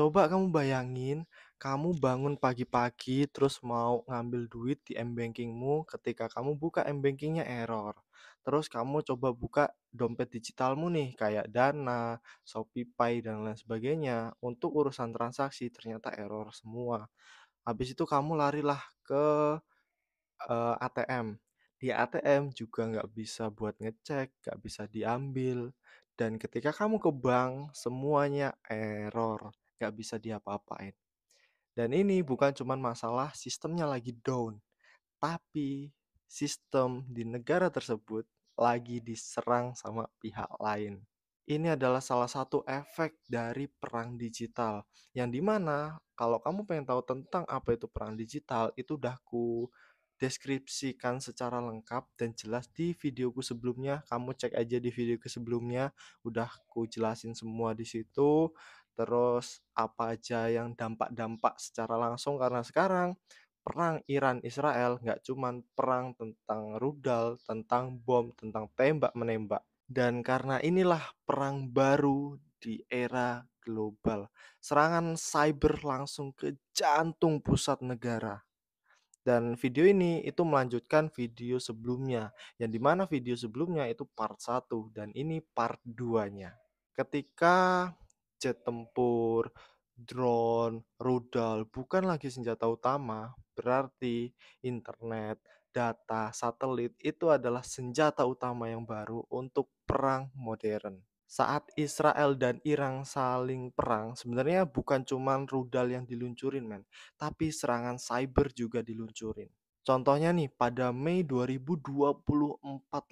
Coba kamu bayangin, kamu bangun pagi-pagi terus mau ngambil duit di m-bankingmu, ketika kamu buka m-bankingnya error. Terus kamu coba buka dompet digitalmu nih, kayak Dana, ShopeePay, dan lain sebagainya. Untuk urusan transaksi ternyata error semua. Habis itu kamu larilah ke ATM. Di ATM juga nggak bisa buat ngecek, nggak bisa diambil. Dan ketika kamu ke bank, semuanya error, nggak bisa diapa-apain. Dan ini bukan cuma masalah sistemnya lagi down, tapi sistem di negara tersebut lagi diserang sama pihak lain. Ini adalah salah satu efek dari perang digital, yang dimana kalau kamu pengen tahu tentang apa itu perang digital, itu udah ku deskripsikan secara lengkap dan jelas di videoku sebelumnya. Kamu cek aja di videoku sebelumnya, udah ku jelasin semua di situ. Terus apa aja yang dampak-dampak secara langsung, karena sekarang perang Iran Israel nggak cuman perang tentang rudal, tentang bom, tentang tembak menembak. Dan karena inilah perang baru di era global. Serangan cyber langsung ke jantung pusat negara. Dan video ini itu melanjutkan video sebelumnya, yang dimana video sebelumnya itu part satu dan ini part 2-nya. Ketika jet tempur, drone, rudal bukan lagi senjata utama, berarti internet, data, satelit itu adalah senjata utama yang baru untuk perang modern. Saat Israel dan Iran saling perang, sebenarnya bukan cuman rudal yang diluncurin, men, tapi serangan cyber juga diluncurin. Contohnya nih, pada Mei 2024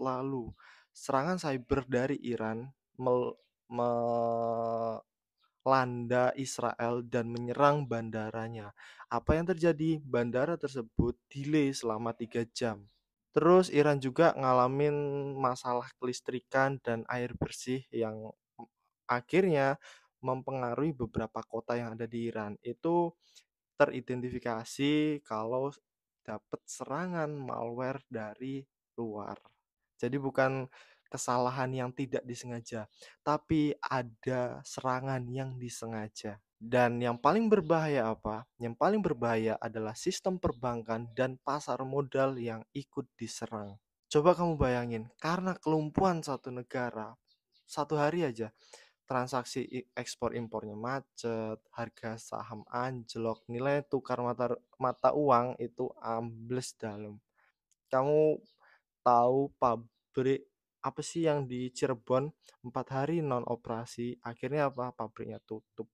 lalu, serangan cyber dari Iran melanda Israel dan menyerang bandaranya. Apa yang terjadi? Bandara tersebut delay selama 3 jam. Terus Iran juga ngalamin masalah kelistrikan dan air bersih yang akhirnya mempengaruhi beberapa kota yang ada di Iran. Itu teridentifikasi kalau dapat serangan malware dari luar. Jadi bukan kesalahan yang tidak disengaja, tapi ada serangan yang disengaja. Dan yang paling berbahaya apa? Yang paling berbahaya adalah sistem perbankan dan pasar modal yang ikut diserang. Coba kamu bayangin, karena kelumpuhan satu negara, satu hari aja transaksi ekspor impornya macet, harga saham anjlok, nilai tukar mata uang itu ambles dalam. Kamu tahu pabrik apa sih yang di Cirebon 4 hari non operasi, akhirnya apa? Pabriknya tutup.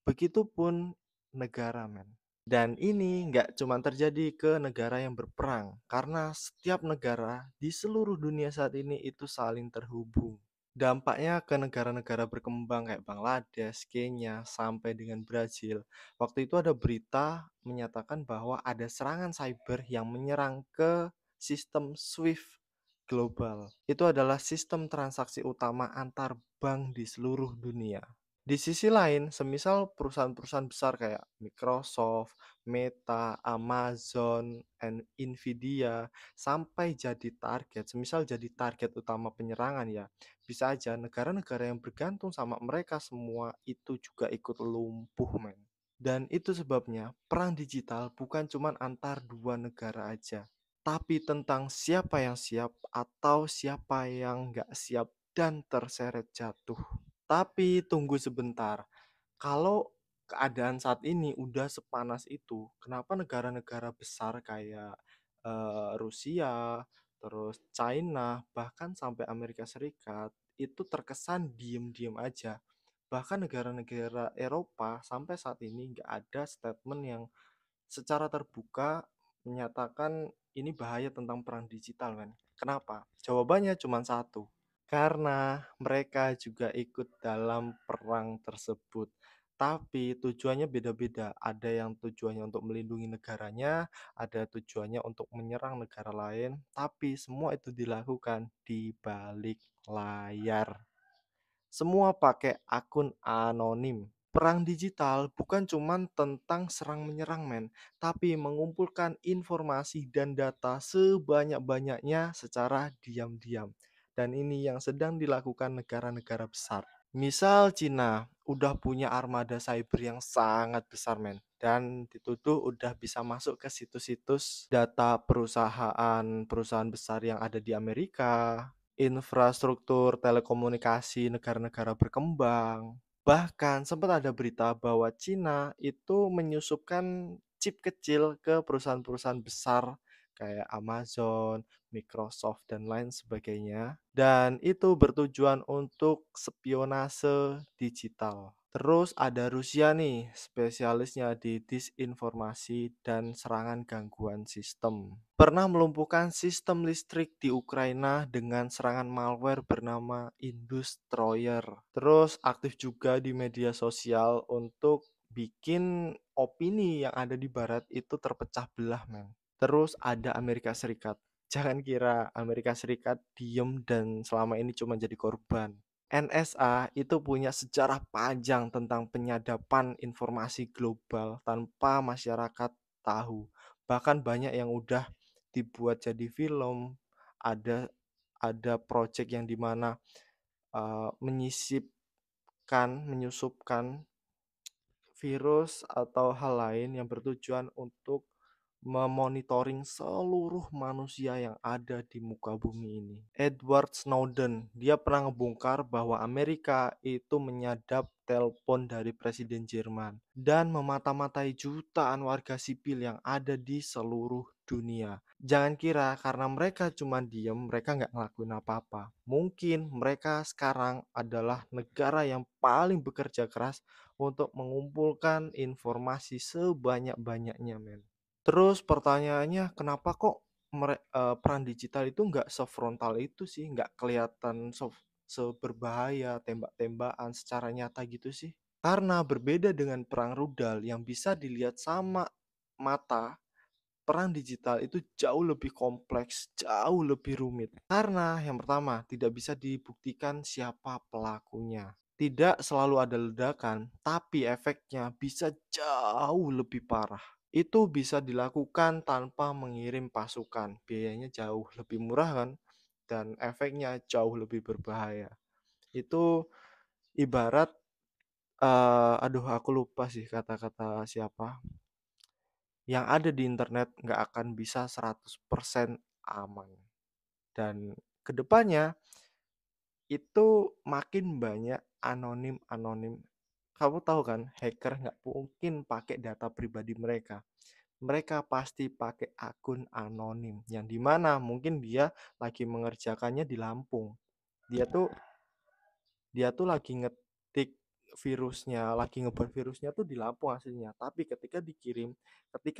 Begitupun negara, men. Dan ini nggak cuma terjadi ke negara yang berperang, karena setiap negara di seluruh dunia saat ini itu saling terhubung. Dampaknya ke negara-negara berkembang kayak Bangladesh, Kenya, sampai dengan Brazil. Waktu itu ada berita menyatakan bahwa ada serangan cyber yang menyerang ke sistem SWIFT global. Itu adalah sistem transaksi utama antar bank di seluruh dunia. Di sisi lain, semisal perusahaan-perusahaan besar kayak Microsoft, Meta, Amazon, and Nvidia sampai jadi target, semisal jadi target utama penyerangan ya, bisa aja negara-negara yang bergantung sama mereka semua itu juga ikut lumpuh, men. Dan itu sebabnya perang digital bukan cuma antar dua negara aja, tapi tentang siapa yang siap atau siapa yang nggak siap dan terseret jatuh. Tapi tunggu sebentar, kalau keadaan saat ini udah sepanas itu, kenapa negara-negara besar kayak Rusia, terus China, bahkan sampai Amerika Serikat itu terkesan diem-diem aja. Bahkan negara-negara Eropa sampai saat ini nggak ada statement yang secara terbuka menyatakan ini bahaya tentang perang digital, kan? Kenapa? Jawabannya cuma satu. Karena mereka juga ikut dalam perang tersebut. Tapi tujuannya beda-beda. Ada yang tujuannya untuk melindungi negaranya, ada tujuannya untuk menyerang negara lain, tapi semua itu dilakukan di balik layar. Semua pakai akun anonim. Perang digital bukan cuma tentang serang menyerang, men, tapi mengumpulkan informasi dan data sebanyak-banyaknya secara diam-diam. Dan ini yang sedang dilakukan negara-negara besar. Misal Cina udah punya armada cyber yang sangat besar men, dan dituduh udah bisa masuk ke situs-situs data perusahaan-perusahaan besar yang ada di Amerika, infrastruktur telekomunikasi negara-negara berkembang. Bahkan sempat ada berita bahwa Cina itu menyusupkan chip kecil ke perusahaan-perusahaan besar kayak Amazon, Microsoft, dan lain sebagainya. Dan itu bertujuan untuk spionase digital. Terus ada Rusia nih, spesialisnya di disinformasi dan serangan gangguan sistem. Pernah melumpuhkan sistem listrik di Ukraina dengan serangan malware bernama Industroyer. Terus aktif juga di media sosial untuk bikin opini yang ada di barat itu terpecah belah, men. Terus ada Amerika Serikat. Jangan kira Amerika Serikat diem dan selama ini cuma jadi korban. NSA itu punya sejarah panjang tentang penyadapan informasi global tanpa masyarakat tahu. Bahkan banyak yang udah dibuat jadi film, ada project yang dimana menyusupkan virus atau hal lain yang bertujuan untuk memonitoring seluruh manusia yang ada di muka bumi ini. Edward Snowden, dia pernah ngebongkar bahwa Amerika itu menyadap telepon dari Presiden Jerman dan memata-matai jutaan warga sipil yang ada di seluruh dunia. Jangan kira karena mereka cuma diem, mereka nggak ngelakuin apa-apa. Mungkin mereka sekarang adalah negara yang paling bekerja keras untuk mengumpulkan informasi sebanyak-banyaknya, men. Terus pertanyaannya kenapa kok peran digital itu nggak sefrontal itu sih, nggak kelihatan seberbahaya tembak-tembakan secara nyata gitu sih? Karena berbeda dengan perang rudal yang bisa dilihat sama mata, perang digital itu jauh lebih kompleks, jauh lebih rumit. Karena yang pertama, tidak bisa dibuktikan siapa pelakunya. Tidak selalu ada ledakan, tapi efeknya bisa jauh lebih parah. Itu bisa dilakukan tanpa mengirim pasukan. Biayanya jauh lebih murah kan? Dan efeknya jauh lebih berbahaya. Itu ibarat, aduh aku lupa sih kata-kata siapa. Yang ada di internet nggak akan bisa 100% aman. Dan kedepannya itu makin banyak anonim-anonim. Kamu tahu kan, hacker nggak mungkin pakai data pribadi mereka. Mereka pasti pakai akun anonim, yang dimana mungkin dia lagi mengerjakannya di Lampung. Dia tuh dia tuh lagi ngetik virusnya, lagi ngebuat virusnya tuh di Lampung aslinya. Tapi ketika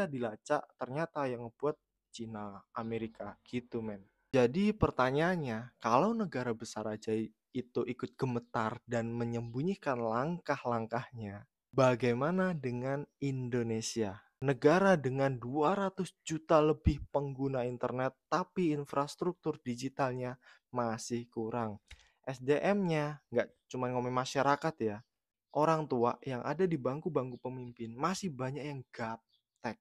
dilacak ternyata yang ngebuat Cina, Amerika gitu, men. Jadi pertanyaannya, kalau negara besar aja itu ikut gemetar dan menyembunyikan langkah-langkahnya, bagaimana dengan Indonesia? Negara dengan 200 juta lebih pengguna internet, tapi infrastruktur digitalnya masih kurang. SDM-nya nggak cuma ngomong masyarakat ya, orang tua yang ada di bangku-bangku pemimpin masih banyak yang gaptek.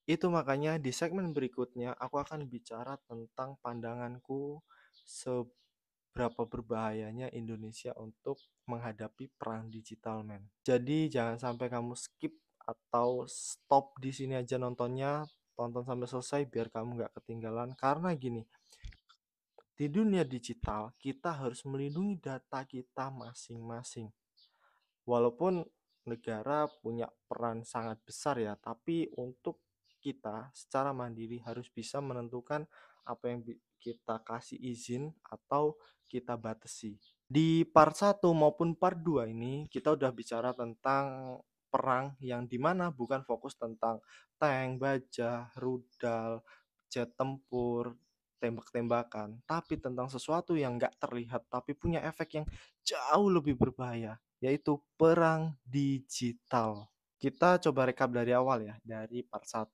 Itu makanya di segmen berikutnya aku akan bicara tentang pandanganku seberapa berbahayanya Indonesia untuk menghadapi perang digital, men. Jadi jangan sampai kamu skip atau stop di sini aja nontonnya, tonton sampai selesai biar kamu nggak ketinggalan. Karena gini, di dunia digital kita harus melindungi data kita masing-masing. Walaupun negara punya peran sangat besar ya, tapi untuk kita secara mandiri harus bisa menentukan apa yang kita kasih izin atau kita batasi. Di part 1 maupun part 2 ini kita udah bicara tentang perang yang dimana bukan fokus tentang tank, baja, rudal, jet tempur, tembak-tembakan, tapi tentang sesuatu yang nggak terlihat tapi punya efek yang jauh lebih berbahaya, yaitu perang digital. Kita coba rekap dari awal ya, dari part 1.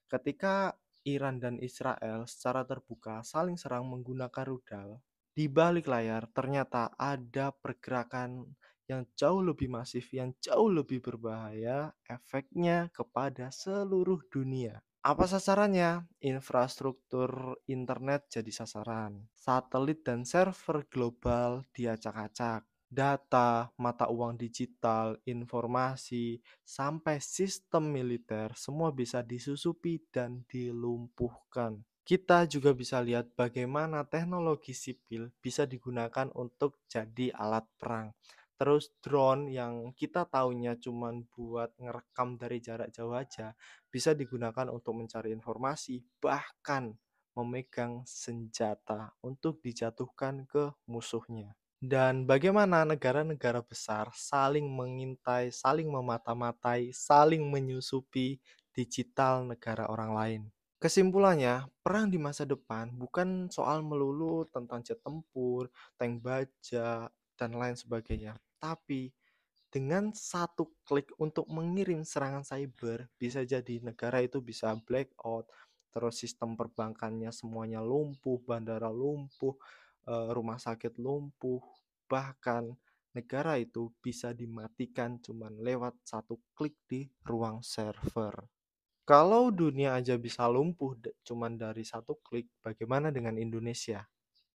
Ketika Iran dan Israel secara terbuka saling serang menggunakan rudal, di balik layar ternyata ada pergerakan yang jauh lebih masif, yang jauh lebih berbahaya, efeknya kepada seluruh dunia. Apa sasarannya? Infrastruktur internet jadi sasaran. Satelit dan server global diacak-acak. Data, mata uang digital, informasi, sampai sistem militer, semua bisa disusupi dan dilumpuhkan. Kita juga bisa lihat bagaimana teknologi sipil bisa digunakan untuk jadi alat perang. Terus drone yang kita taunya cuman buat ngerekam dari jarak jauh aja, bisa digunakan untuk mencari informasi, bahkan memegang senjata untuk dijatuhkan ke musuhnya. Dan bagaimana negara-negara besar saling mengintai, saling memata-matai, saling menyusupi digital negara orang lain. Kesimpulannya, perang di masa depan bukan soal melulu tentang jet tempur, tank baja, dan lain sebagainya. Tapi dengan satu klik untuk mengirim serangan cyber, bisa jadi negara itu bisa blackout, terus sistem perbankannya semuanya lumpuh, bandara lumpuh, rumah sakit lumpuh, bahkan negara itu bisa dimatikan cuman lewat satu klik di ruang server. Kalau dunia aja bisa lumpuh cuman dari satu klik, bagaimana dengan Indonesia?